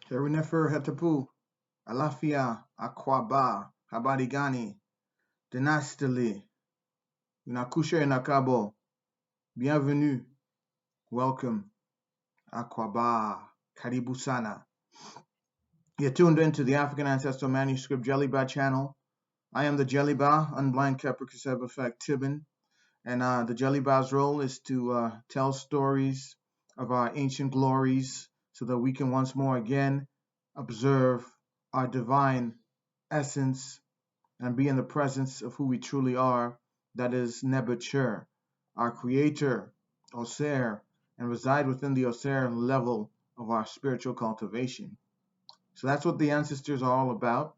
The UNIFIER Hetapu, Alafia, Akwaba, Habarigani, Denastili, Unakusha Inakabo, Bienvenue, welcome, Akwaba, Karibu Sana. You're tuned into the African Ancestral Manuscript Jellyba channel. I am the Jellyba, Unblind Capricorn Effect Tibin, and the Jellyba's role is to tell stories of our ancient glories so that we can once more again observe our divine essence and be in the presence of who we truly are, that is Nebuchadnezzar, our creator, Osir, and reside within the Osir level of our spiritual cultivation. So that's what the ancestors are all about.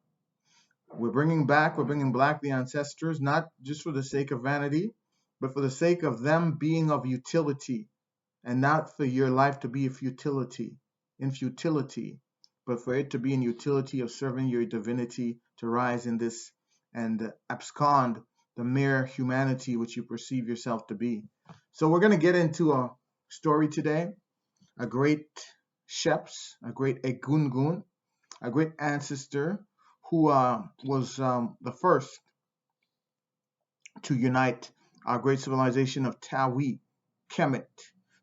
We're bringing back the ancestors, not just for the sake of vanity, but for the sake of them being of utility, and not for your life to be in futility, but for it to be in utility of serving your divinity, to rise in this and abscond the mere humanity which you perceive yourself to be. So we're going to get into a story today, a great Sheps, a great Egungun, a great ancestor who was the first to unite our great civilization of Tawi, Kemet,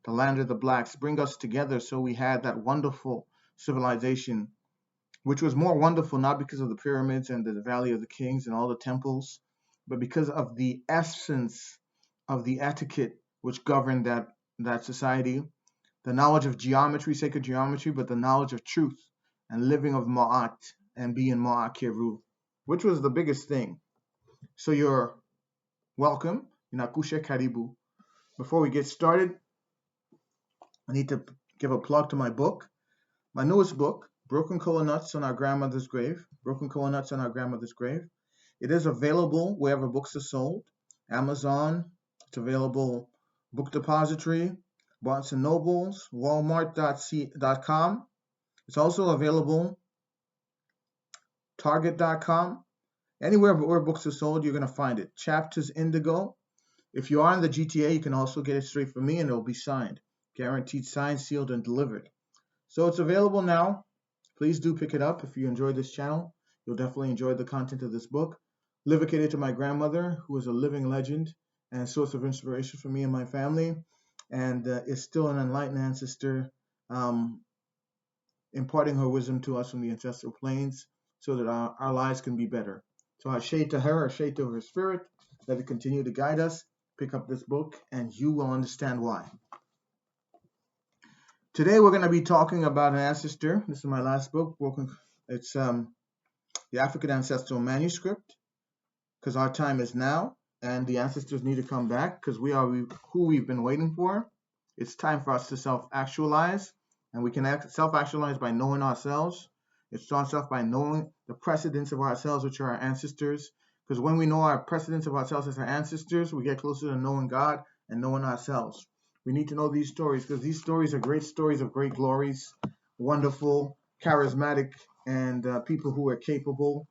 the land of the blacks, bring us together so we had that wonderful civilization, which was more wonderful not because of the pyramids and the Valley of the Kings and all the temples, but because of the essence of the etiquette which governed that society, the knowledge of geometry, sacred geometry, but the knowledge of truth and living of Ma'at and being Ma'akeru, which was the biggest thing. So you're welcome, Inakusha Karibu. Before we get started, I need to give a plug to my book, my newest book, Broken Kola Nuts on Our Grandmother's Grave. Broken Kola Nuts on Our Grandmother's Grave. It is available wherever books are sold. Amazon, it's available Book Depository, Barnes & Nobles, Walmart.com. It's also available Target.com. Anywhere where books are sold, you're going to find it. Chapters Indigo. If you are in the GTA, you can also get it straight from me and it will be signed. Guaranteed signed, sealed, and delivered. So it's available now. Please do pick it up. If you enjoyed this channel, you'll definitely enjoy the content of this book. Dedicated to my grandmother, who is a living legend and a source of inspiration for me and my family, and is still an enlightened ancestor, imparting her wisdom to us from the ancestral planes so that our lives can be better. So I shade to her, I shade to her spirit, let it continue to guide us. Pick up this book and you will understand why. Today we're going to be talking about an ancestor. This is my last book. It's the African Ancestral Manuscript, because our time is now and the ancestors need to come back because we are who we've been waiting for. It's time for us to self-actualize, and we can self-actualize by knowing ourselves. It starts off by knowing the precedents of ourselves, which are our ancestors, because when we know our precedents of ourselves as our ancestors, we get closer to knowing God and knowing ourselves. We need to know these stories because these stories are great stories of great glories, wonderful, charismatic, and people who are capable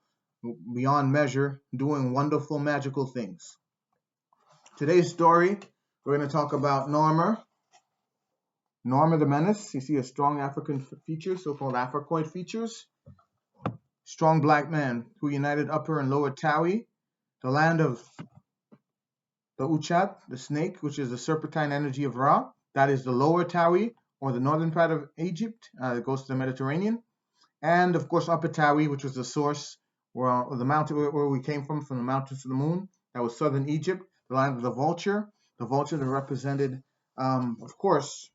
beyond measure, doing wonderful, magical things. Today's story, we're going to talk about Narmer the Menace. You see a strong African feature, so-called Africoid features. Strong black man who united Upper and Lower Tawi, the land of the Uchat, the snake, which is the serpentine energy of Ra. That is the Lower Tawi, or the northern part of Egypt. It goes to the Mediterranean. And, of course, Upper Tawi, which was the source, or the mountain where we came from the mountains to the moon. That was southern Egypt, the land of the vulture that represented, of course,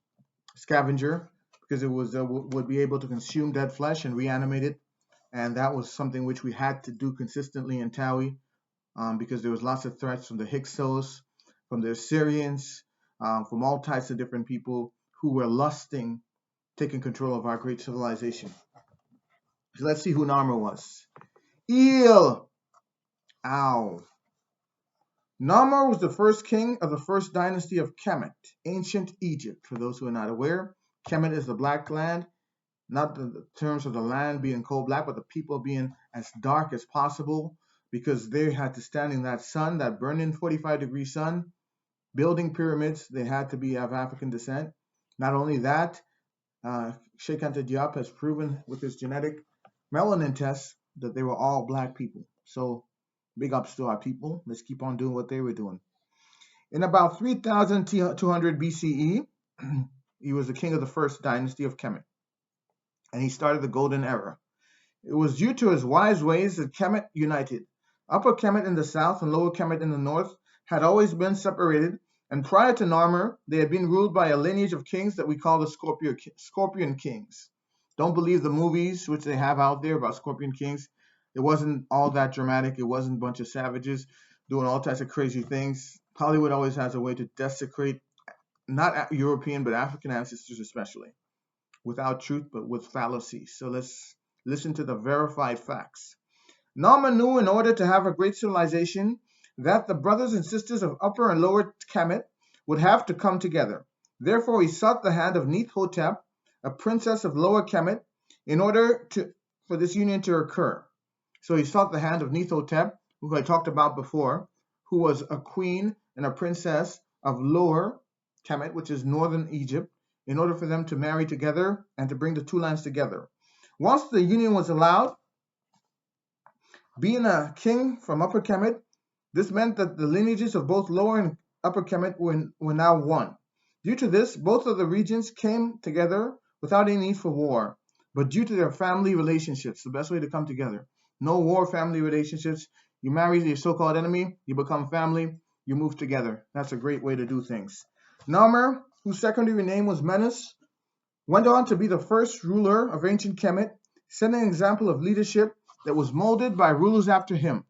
scavenger, because it was would be able to consume dead flesh and reanimate it, and that was something which we had to do consistently in Tawi, because there was lots of threats from the Hyksos, from the Assyrians, from all types of different people who were lusting, taking control of our great civilization. So let's see who Narmer was. Narmer was the first king of the first dynasty of Kemet, ancient Egypt. For those who are not aware, Kemet is the black land, not the terms of the land being coal black, but the people being as dark as possible, because they had to stand in that sun, that burning 45-degree sun, building pyramids. They had to be of African descent. Not only that, Sheikh Anta Diop has proven with his genetic melanin test that they were all black people. So big ups to our people. Let's keep on doing what they were doing. In about 3200 BCE, he was the king of the first dynasty of Kemet, and he started the Golden Era. It was due to his wise ways that Kemet united. Upper Kemet in the south and Lower Kemet in the north had always been separated, and prior to Narmer, they had been ruled by a lineage of kings that we call the Scorpion Kings. Don't believe the movies which they have out there about Scorpion Kings. It wasn't all that dramatic. It wasn't a bunch of savages doing all types of crazy things. Hollywood always has a way to desecrate not European but African ancestors especially, without truth but with fallacies. So let's listen to the verified facts. Narmer knew in order to have a great civilization that the brothers and sisters of Upper and Lower Kemet would have to come together. Therefore, he sought the hand of Neith-hotep, a princess of Lower Kemet, in order for this union to occur. So he sought the hand of Neith-hotep, who I talked about before, who was a queen and a princess of Lower Kemet, which is northern Egypt, in order for them to marry together and to bring the two lands together. Once the union was allowed, being a king from Upper Kemet, this meant that the lineages of both Lower and Upper Kemet were now one. Due to this, both of the regions came together without any need for war, but due to their family relationships, the best way to come together. No war, family relationships. You marry your so-called enemy, you become family, you move together. That's a great way to do things. Narmer, whose secondary name was Menes, went on to be the first ruler of ancient Kemet, setting an example of leadership that was molded by rulers after him.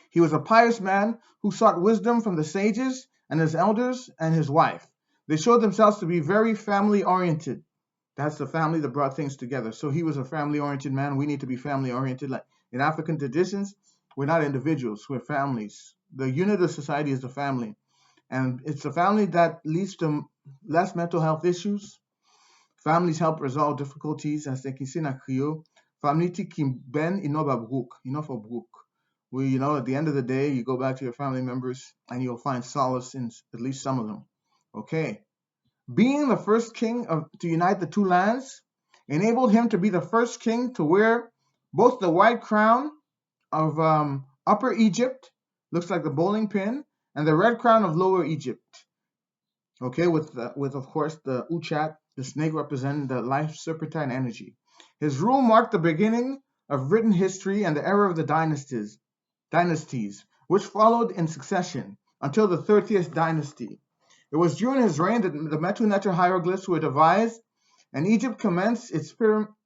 He was a pious man who sought wisdom from the sages and his elders and his wife. They showed themselves to be very family-oriented. That's the family that brought things together. So he was a family-oriented man. We need to be family-oriented. Like in African traditions, we're not individuals, we're families. The unit of society is the family. And it's the family that leads to less mental health issues. Families help resolve difficulties, as they can see in Creole. Family qui ben inoba brook, for brook. Where, at the end of the day, you go back to your family members and you'll find solace in at least some of them. Okay. Being the first king to unite the two lands enabled him to be the first king to wear both the white crown of Upper Egypt, looks like the bowling pin, and the red crown of Lower Egypt. Okay, with of course the Uchat, the snake representing the life serpentine energy. His rule marked the beginning of written history and the era of the dynasties, which followed in succession until the 30th dynasty. It was during his reign that the Metu Neter hieroglyphs were devised, and Egypt commenced its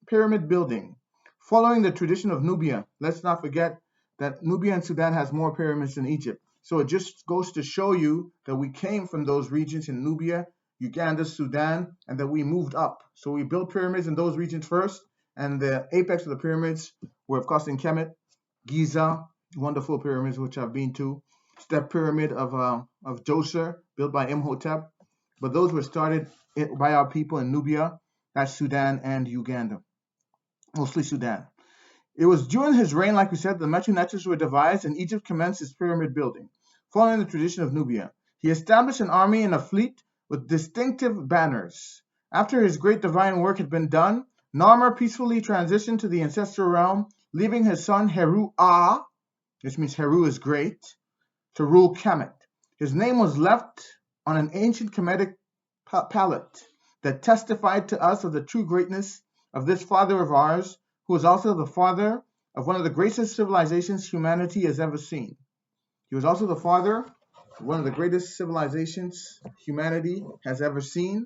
pyramid building, following the tradition of Nubia. Let's not forget that Nubia and Sudan has more pyramids than Egypt. So it just goes to show you that we came from those regions in Nubia, Uganda, Sudan, and that we moved up. So we built pyramids in those regions first, and the apex of the pyramids were, of course, in Kemet, Giza, wonderful pyramids which I've been to, Step Pyramid of Djoser, built by Imhotep, but those were started by our people in Nubia, that's Sudan and Uganda, mostly Sudan. It was during his reign, like we said, the Metu Neters were devised and Egypt commenced its pyramid building, following the tradition of Nubia. He established an army and a fleet with distinctive banners. After his great divine work had been done, Narmer peacefully transitioned to the ancestral realm, leaving his son Heru-Ah, which means Heru is great, to rule Kemet. His name was left on an ancient Kemetic palette that testified to us of the true greatness of this father of ours, who was also the father of one of the greatest civilizations humanity has ever seen. He was also the father of one of the greatest civilizations humanity has ever seen.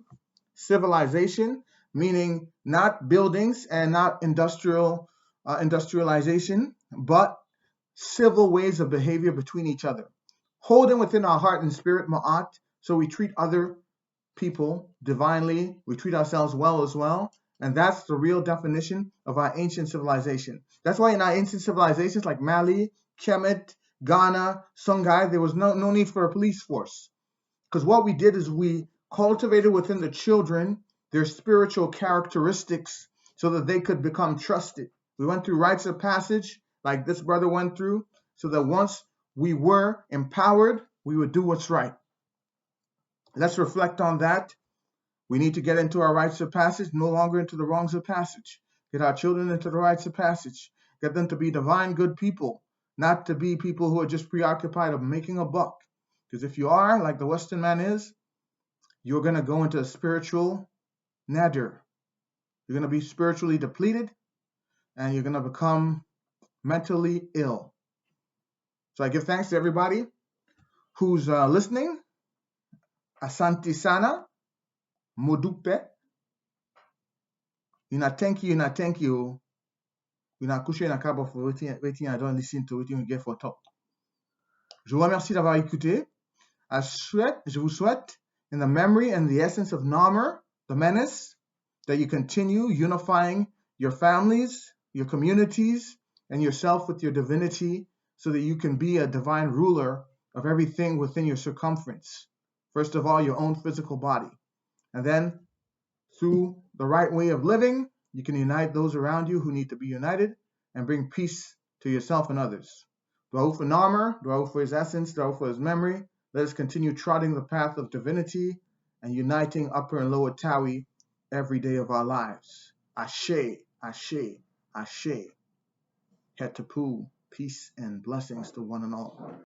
Civilization, meaning not buildings and not industrialization, but civil ways of behavior between each other. Holding within our heart and spirit ma'at, so we treat other people divinely, we treat ourselves well as well, and that's the real definition of our ancient civilization. That's why in our ancient civilizations like Mali, Kemet, Ghana, Songhai, there was no need for a police force, because what we did is we cultivated within the children their spiritual characteristics so that they could become trusted. We went through rites of passage like this brother went through, so that once we were empowered, we would do what's right. Let's reflect on that We need to get into our rites of passage, no longer into the wrongs of passage. Get our children into the rites of passage. Get them to be divine, good people, not to be people who are just preoccupied of making a buck. Because if you are, like the Western man is, you're going to go into a spiritual nadir. You're going to be spiritually depleted, and you're going to become mentally ill. So I give thanks to everybody who's listening. Asante sana, modupe. Thank you. Couché dans le pour waiting I don't listen to waiting get for talk. Je vous remercie d'avoir écouté. Je vous souhaite, in the memory and the essence of Narmer, the menace, that you continue unifying your families, your communities, and yourself with your divinity so that you can be a divine ruler of everything within your circumference. First of all, your own physical body. And then, through the right way of living, you can unite those around you who need to be united and bring peace to yourself and others. Dua for Narmer, dua for his essence, dua for his memory. Let us continue trotting the path of divinity and uniting Upper and Lower Tawi every day of our lives. Ashe, Ashe, Ashe. Hetapu, peace and blessings to one and all.